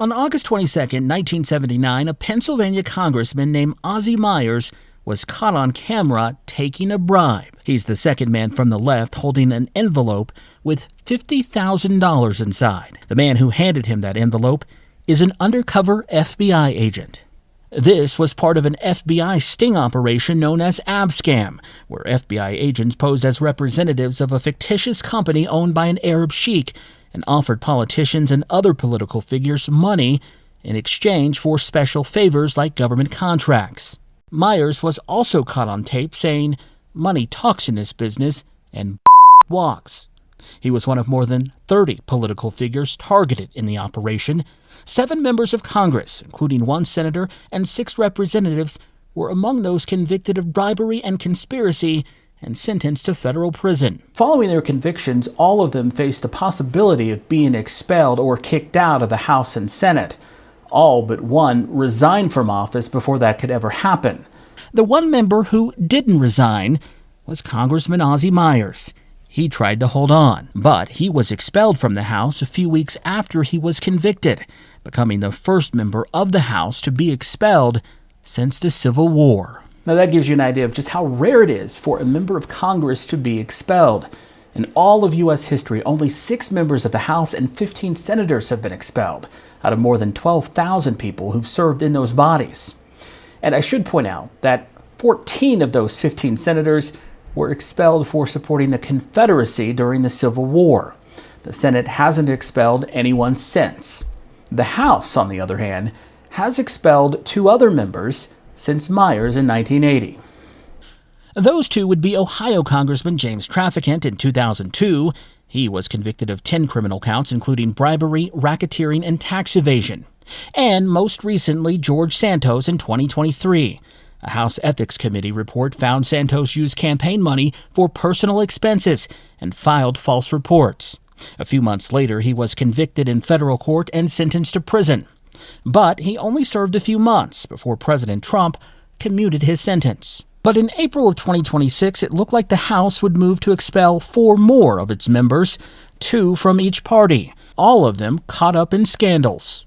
On August 22, 1979, a Pennsylvania congressman named Ozzie Myers was caught on camera taking a bribe. He's the second man from the left holding an envelope with $50,000 inside. The man who handed him that envelope is an undercover FBI agent. This was part of an FBI sting operation known as Abscam, where FBI agents posed as representatives of a fictitious company owned by an Arab sheik and offered politicians and other political figures money in exchange for special favors like government contracts. Myers was also caught on tape saying, "Money talks in this business and walks." He was one of more than 30 political figures targeted in the operation. 7 members of Congress, including 1 senator and 6 representatives, were among those convicted of bribery and conspiracy and sentenced to federal prison. Following their convictions, all of them faced the possibility of being expelled or kicked out of the House and Senate. All but 1 resigned from office before that could ever happen. The one member who didn't resign was Congressman Ozzie Myers. He tried to hold on, but he was expelled from the House a few weeks after he was convicted, becoming the first member of the House to be expelled since the Civil War. Now that gives you an idea of just how rare it is for a member of Congress to be expelled. In all of U.S. history, only 6 members of the House and 15 senators have been expelled, out of more than 12,000 people who've served in those bodies. And I should point out that 14 of those 15 senators were expelled for supporting the Confederacy during the Civil War. The Senate hasn't expelled anyone since. The House, on the other hand, has expelled 2 other members since Myers in 1980. Those 2 would be Ohio Congressman James Traficant in 2002. He was convicted of 10 criminal counts, including bribery, racketeering, and tax evasion. And most recently, George Santos in 2023. A House Ethics Committee report found Santos used campaign money for personal expenses and filed false reports. A few months later, he was convicted in federal court and sentenced to prison. But he only served a few months before President Trump commuted his sentence. But in April of 2026, it looked like the House would move to expel 4 more of its members, 2 from each party, all of them caught up in scandals.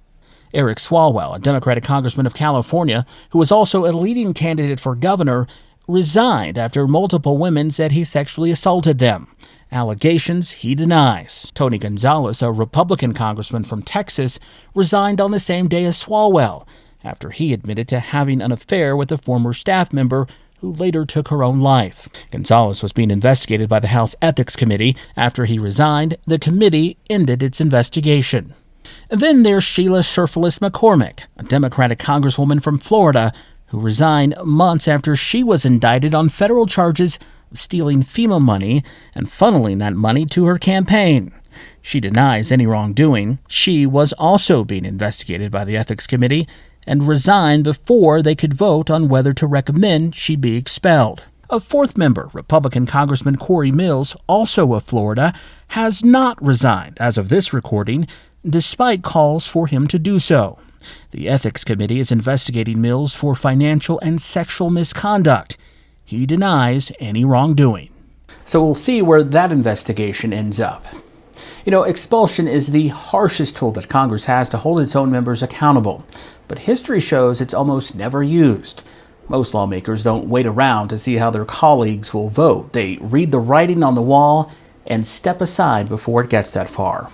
Eric Swalwell, a Democratic congressman of California, who was also a leading candidate for governor, resigned after multiple women said he sexually assaulted them. Allegations he denies. Tony Gonzalez, a Republican congressman from Texas, resigned on the same day as Swalwell after he admitted to having an affair with a former staff member who later took her own life. Gonzalez was being investigated by the House Ethics Committee. After he resigned, the committee ended its investigation. Then there's Sheila cheriflus-McCormick, a Democratic congresswoman from Florida, who resigned months after she was indicted on federal charges of stealing FEMA money and funneling that money to her campaign. She denies any wrongdoing. She was also being investigated by the Ethics Committee and resigned before they could vote on whether to recommend she be expelled. A 4th member, Republican Congressman Corey Mills, also of Florida, has not resigned as of this recording, despite calls for him to do so. The Ethics Committee is investigating Mills for financial and sexual misconduct. He denies any wrongdoing. So we'll see where that investigation ends up. Expulsion is the harshest tool that Congress has to hold its own members accountable, but history shows it's almost never used. Most lawmakers don't wait around to see how their colleagues will vote. They read the writing on the wall and step aside before it gets that far.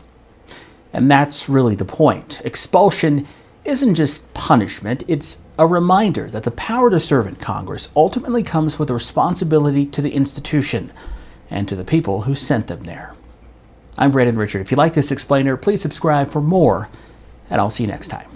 And that's really the point. Expulsion isn't just punishment, it's a reminder that the power to serve in Congress ultimately comes with a responsibility to the institution and to the people who sent them there. I'm Brandon Richard. If you like this explainer, please subscribe for more, and I'll see you next time.